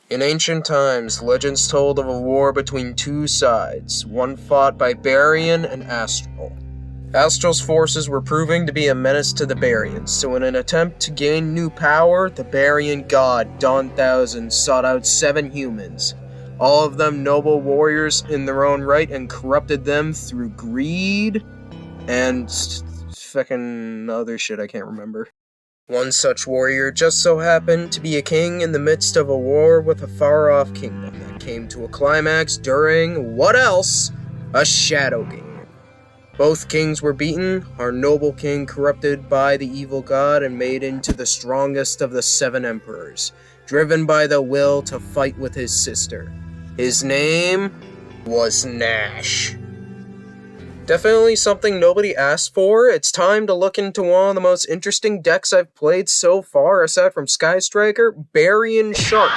In ancient times, legends told of a war between two sides, one fought by Barian and Astral. Astral's forces were proving to be a menace to the Barians, so in an attempt to gain new power, the Barian god, Dawn Thousand, sought out 7 humans, all of them noble warriors in their own right, and corrupted them through greed and fucking other shit I can't remember. One such warrior just so happened to be a king in the midst of a war with a far-off kingdom that came to a climax during, what else? A shadow game. Both kings were beaten, our noble king corrupted by the evil god and made into the strongest of the 7 emperors, driven by the will to fight with his sister. His name was Nash. Definitely something nobody asked for. It's time to look into one of the most interesting decks I've played so far, aside from Sky Striker, Barian Shark.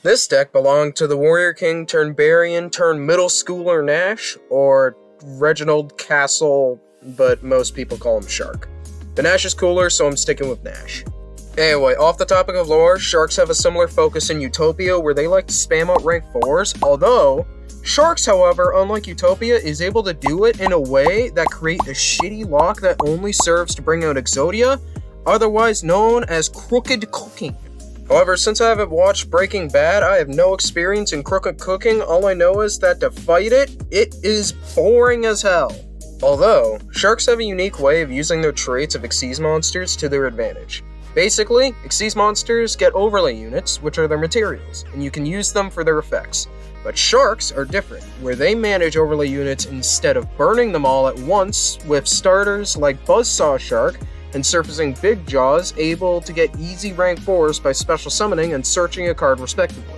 This deck belonged to the Warrior King turned Barian turned middle schooler Nash, or Reginald Castle, but most people call him Shark. The Nash is cooler, so I'm sticking with Nash. Anyway, off the topic of lore, Sharks have a similar focus in Utopia where they like to spam out rank 4s, although Sharks, however, unlike Utopia, is able to do it in a way that creates a shitty lock that only serves to bring out Exodia, otherwise known as crooked cooking. However, since I haven't watched Breaking Bad, I have no experience in crooked cooking. All I know is that to fight it, it is boring as hell. Although, Sharks have a unique way of using their traits of Xyz monsters to their advantage. Basically, Xyz monsters get overlay units, which are their materials, and you can use them for their effects. But Sharks are different, where they manage overlay units instead of burning them all at once, with starters like Buzzsaw Shark and surfacing Big Jaws able to get easy rank 4s by special summoning and searching a card respectively.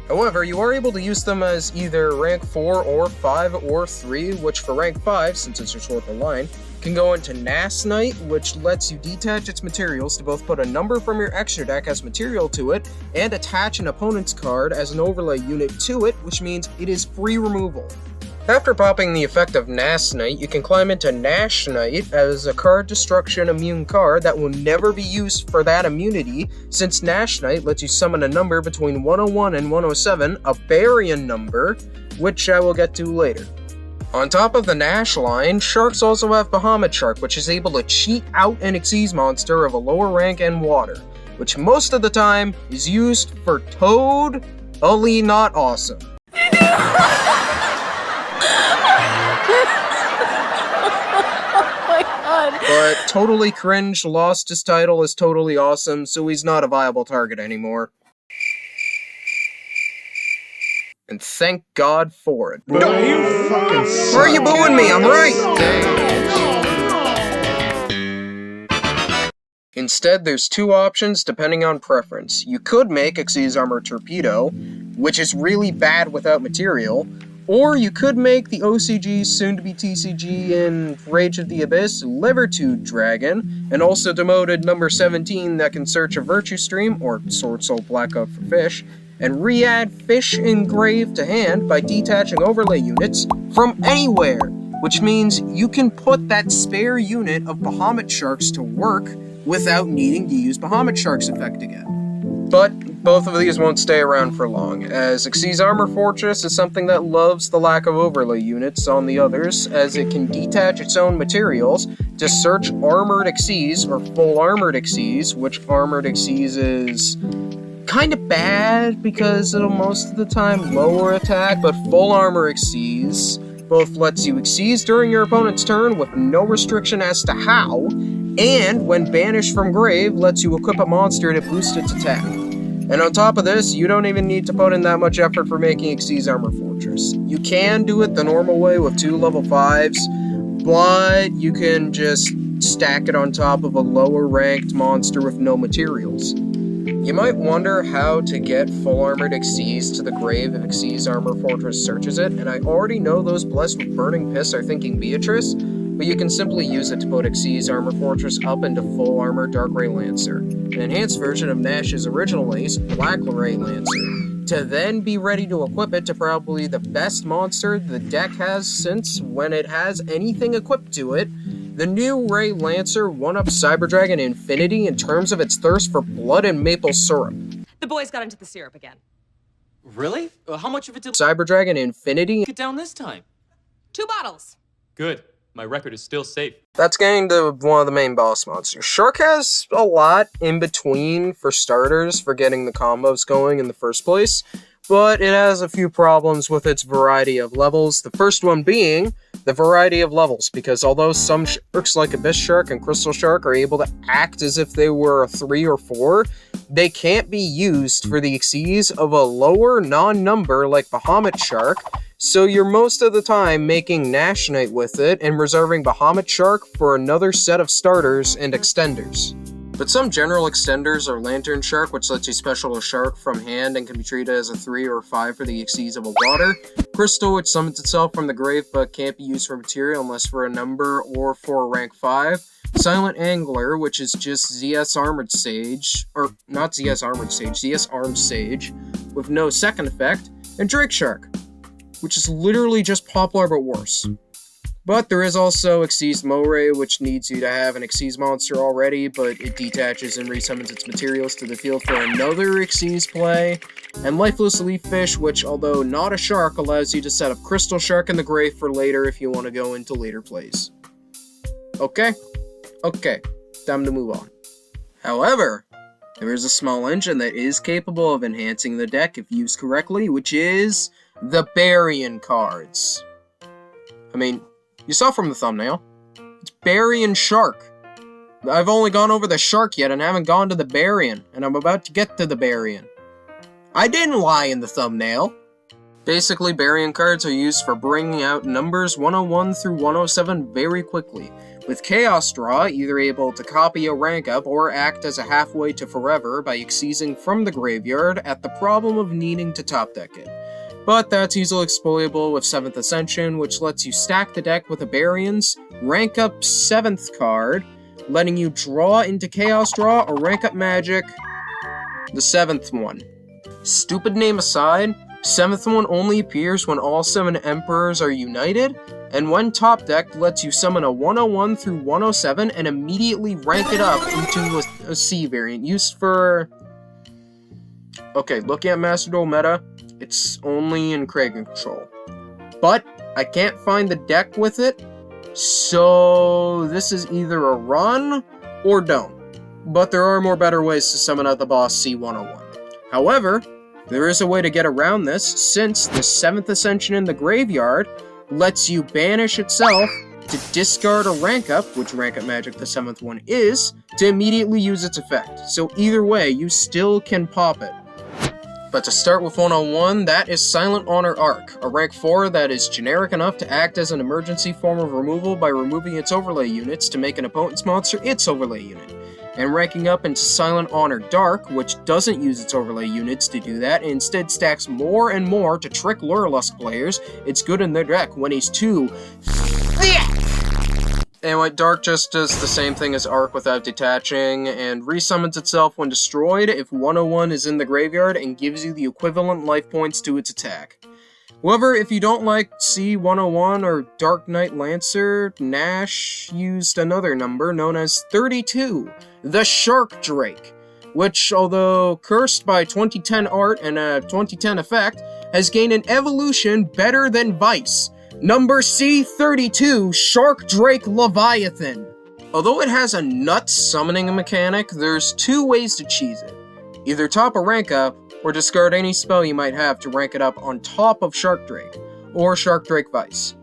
However, you are able to use them as either rank 4 or 5 or 3, which for rank 5, since it's a shorter line, can go into Nass Knight, which lets you detach its materials to both put a number from your extra deck as material to it, and attach an opponent's card as an overlay unit to it, which means it is free removal. After popping the effect of Nass Knight, you can climb into Nash Knight as a card destruction immune card that will never be used for that immunity, since Nash Knight lets you summon a number between 101 and 107, a Barian number, which I will get to later. On top of the Nash line, Sharks also have Bahamut Shark, which is able to cheat out an Xyz monster of a lower rank and water, which most of the time is used for totally not awesome. But totally cringe lost his title as totally awesome, so he's not a viable target anymore. And thank God for it. Don't you fucking suck. Why are you booing me? I'm right! Instead, there's 2 options depending on preference. You could make Xyz Armor Torpedo, which is really bad without material, or you could make the OCG, soon-to-be TCG in Rage of the Abyss, Livertude Dragon, and also demoted number 17 that can search a Virtue Stream, or Sword Soul Blackout for fish, and re-add Fish Engrave to hand by detaching overlay units from anywhere, which means you can put that spare unit of Bahamut Sharks to work without needing to use Bahamut Shark's effect again. But both of these won't stay around for long, as Xyz Armor Fortress is something that loves the lack of overlay units on the others, as it can detach its own materials to search Armored Xyz or Full Armored Xyz, which Armored Xyz is kind of bad because it'll most of the time lower attack, but Full Armor Xyz both lets you Xyz during your opponent's turn with no restriction as to how, and when banished from grave, lets you equip a monster to boost its attack. And on top of this, you don't even need to put in that much effort for making Xyz Armor Fortress. You can do it the normal way with 2 level 5s, but you can just stack it on top of a lower ranked monster with no materials. You might wonder how to get Full Armored Xyz to the grave if Xyz Armor Fortress searches it, and I already know those blessed with Burning Piss are thinking Beatrice, but you can simply use it to put Xyz Armor Fortress up into Full Armor Darkray Lancer, an enhanced version of Nash's original ace, Blackray Lancer, to then be ready to equip it to probably the best monster the deck has since when it has anything equipped to it, The new Ray Lancer one-ups Cyber Dragon Infinity in terms of its thirst for blood and maple syrup. The boys got into the syrup again. Really? How much of it did Cyber Dragon Infinity get down this time? 2 bottles. Good. My record is still safe. That's getting to one of the main boss monsters. Shark has a lot in between for starters for getting the combos going in the first place, but it has a few problems with its variety of levels. The first one being the variety of levels, because although some sharks like Abyss Shark and Crystal Shark are able to act as if they were a 3 or 4, they can't be used for the exceeds of a lower non-number like Bahamut Shark, so you're most of the time making Nash Knight with it and reserving Bahamut Shark for another set of starters and extenders. But some general extenders are Lantern Shark, which lets you special a shark from hand and can be treated as a 3 or 5 for the exceeds of a water. Crystal, which summons itself from the grave but can't be used for material unless for a number or for a rank 5. Silent Angler, which is just ZS Armored Sage, or not ZS Armored Sage, ZS Armed Sage, with no second effect. And Drake Shark, which is literally just Poplar but worse. But there is also Xyz Moray, which needs you to have an Xyz monster already, but it detaches and resummons its materials to the field for another Xyz play. And Lifeless Leaf Fish, which, although not a shark, allows you to set up Crystal Shark in the grave for later if you want to go into later plays. Okay? Okay, time to move on. However, there is a small engine that is capable of enhancing the deck if used correctly, which is the Barian cards. I mean, you saw from the thumbnail, it's Barian Shark. I've only gone over the Shark yet and haven't gone to the Barian, and I'm about to get to the Barian. I didn't lie in the thumbnail. Basically, Barian cards are used for bringing out numbers 101 through 107 very quickly, with Chaos Draw either able to copy a rank up or act as a halfway to forever by exceeding from the graveyard at the problem of needing to top deck it. But that's easily exploitable with 7th Ascension, which lets you stack the deck with a Barians, rank up 7th card, letting you draw into Chaos Draw or rank up Magic, the 7th one. Stupid name aside, 7th one only appears when all 7 Emperors are united, and when top decked lets you summon a 101 through 107 and immediately rank it up into a C variant, used for... Okay, looking at Master Duel meta, it's only in Kraken Control. But I can't find the deck with it, so this is either a run or don't. But there are more better ways to summon out the boss C101. However, there is a way to get around this, since the 7th Ascension in the graveyard lets you banish itself to discard a rank up, which rank up magic the 7th one is, to immediately use its effect. So either way, you still can pop it. But to start with 101, that is Silent Honor Arc, a rank 4 that is generic enough to act as an emergency form of removal by removing its overlay units to make an opponent's monster its overlay unit. And ranking up into Silent Honor Dark, which doesn't use its overlay units to do that, and instead stacks more and more to trick Lurelust players. It's good in their deck when he's too thick. Anyway, Dark just does the same thing as Arc without detaching, and resummons itself when destroyed if 101 is in the graveyard and gives you the equivalent life points to its attack. However, if you don't like C101 or Dark Knight Lancer, Nash used another number known as 32, the Shark Drake, which, although cursed by 2010 art and a 2010 effect, has gained an evolution better than Vice. Number C32, Shark Drake Leviathan. Although it has a nuts summoning mechanic, there's 2 ways to cheese it. Either top a rank up, or discard any spell you might have to rank it up on top of Shark Drake, or Shark Drake Vice.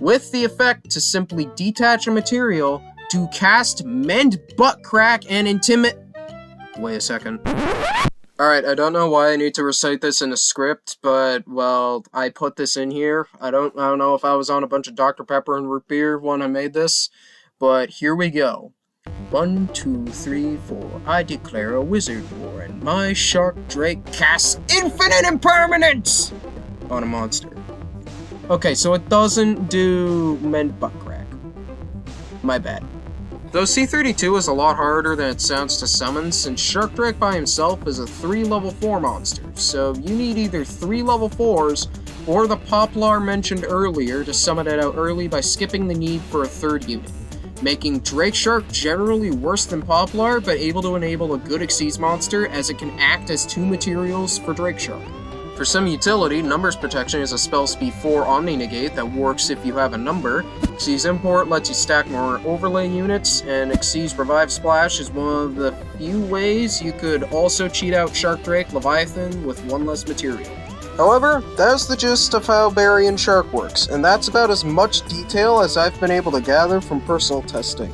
With the effect to simply detach a material to cast Mend Butt Crack and Intimidate. Wait a second. Alright, I don't know why I need to recite this in a script, but, well, I put this in here. I don't know if I was on a bunch of Dr. Pepper and root beer when I made this, but here we go. 1, 2, 3, 4, I declare a wizard war, and my Shark Drake casts Infinite Impermanence on a monster. Okay, so it doesn't do Mend Butt Crack. My bad. Though C32 is a lot harder than it sounds to summon, since Shark Drake by himself is a 3 level 4 monster, so you need either 3 level 4s or the Poplar mentioned earlier to summon it out early by skipping the need for a 3rd unit. making Drake Shark generally worse than Poplar, but able to enable a good Xyz monster as it can act as 2 materials for Drake Shark. For some utility, Numbers Protection is a spell speed 4 Omni Negate that works if you have a number. Xyz Import lets you stack more overlay units, and Xyz Revive Splash is one of the few ways you could also cheat out Shark Drake Leviathan with 1 less material. However, that's the gist of how Barian Shark works, and that's about as much detail as I've been able to gather from personal testing.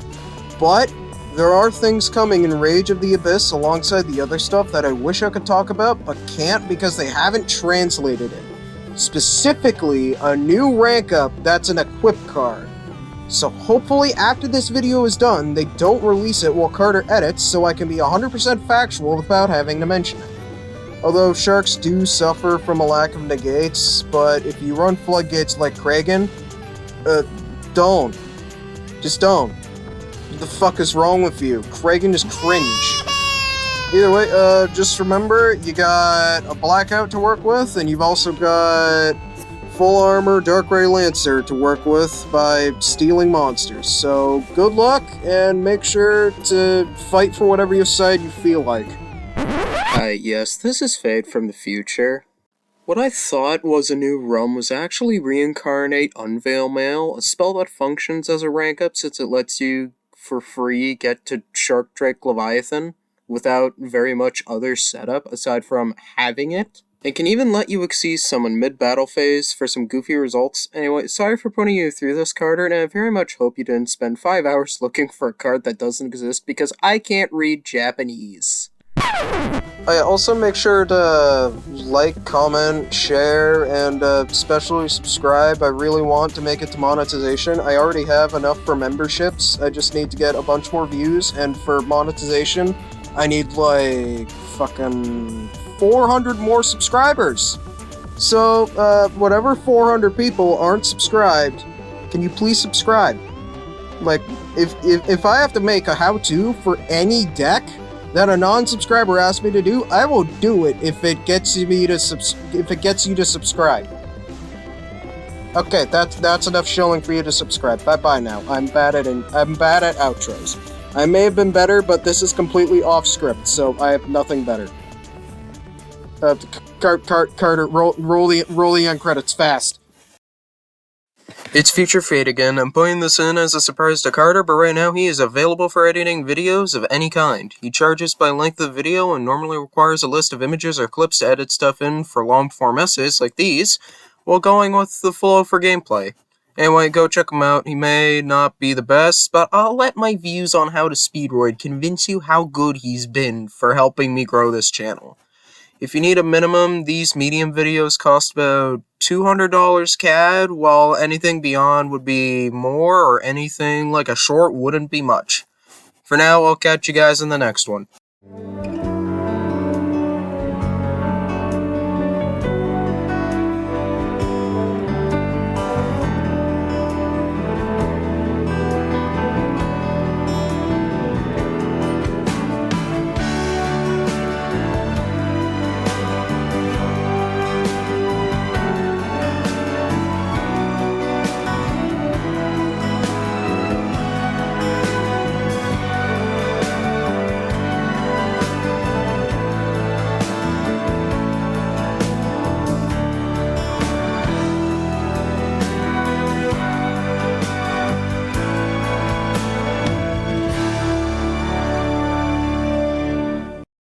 But there are things coming in Rage of the Abyss alongside the other stuff that I wish I could talk about, but can't because they haven't translated it. Specifically, a new rank up that's an equip card. So hopefully after this video is done, they don't release it while Carter edits so I can be 100% factual without having to mention it. Although sharks do suffer from a lack of negates, but if you run floodgates like Kragan, don't. Just don't. What the fuck is wrong with you? Kragan is cringe. Either way, just remember, you got a Blackout to work with, and you've also got Full Armor Darkray Lancer to work with by stealing monsters. So good luck, and make sure to fight for whatever your side you feel like. Yes, this is Fade from the future. What I thought was a new realm was actually Reincarnate Unveil Mail, a spell that functions as a rank up since it lets you, for free, get to Shark Drake Leviathan without very much other setup aside from having it. It can even let you Xyz summon mid-battle phase for some goofy results. Anyway, sorry for putting you through this, Carter, and I very much hope you didn't spend 5 hours looking for a card that doesn't exist because I can't read Japanese. Also make sure to like, comment, share, and especially subscribe. I really want to make it to monetization. I already have enough for memberships. I just need to get a bunch more views, and for monetization, I need like fucking 400 more subscribers. So, whatever 400 people aren't subscribed, can you please subscribe? Like, if I have to make a how-to for any deck that a non-subscriber asks me to do, I will do it if it gets you to subscribe. Okay, that's enough shilling for you to subscribe. Bye bye now. I'm bad at outros. I may have been better, but this is completely off script, so I have nothing better. Carter, roll the end credits fast. It's Future Fate again. I'm putting this in as a surprise to Carter, but right now he is available for editing videos of any kind. He charges by length of video and normally requires a list of images or clips to edit stuff in for long-form essays like these, while going with the flow for gameplay. Anyway, go check him out. He may not be the best, but I'll let my views on how to speedroid convince you how good he's been for helping me grow this channel. If you need a minimum, these medium videos cost about $200 CAD, while anything beyond would be more, or anything like a short wouldn't be much. For now, I'll catch you guys in the next one.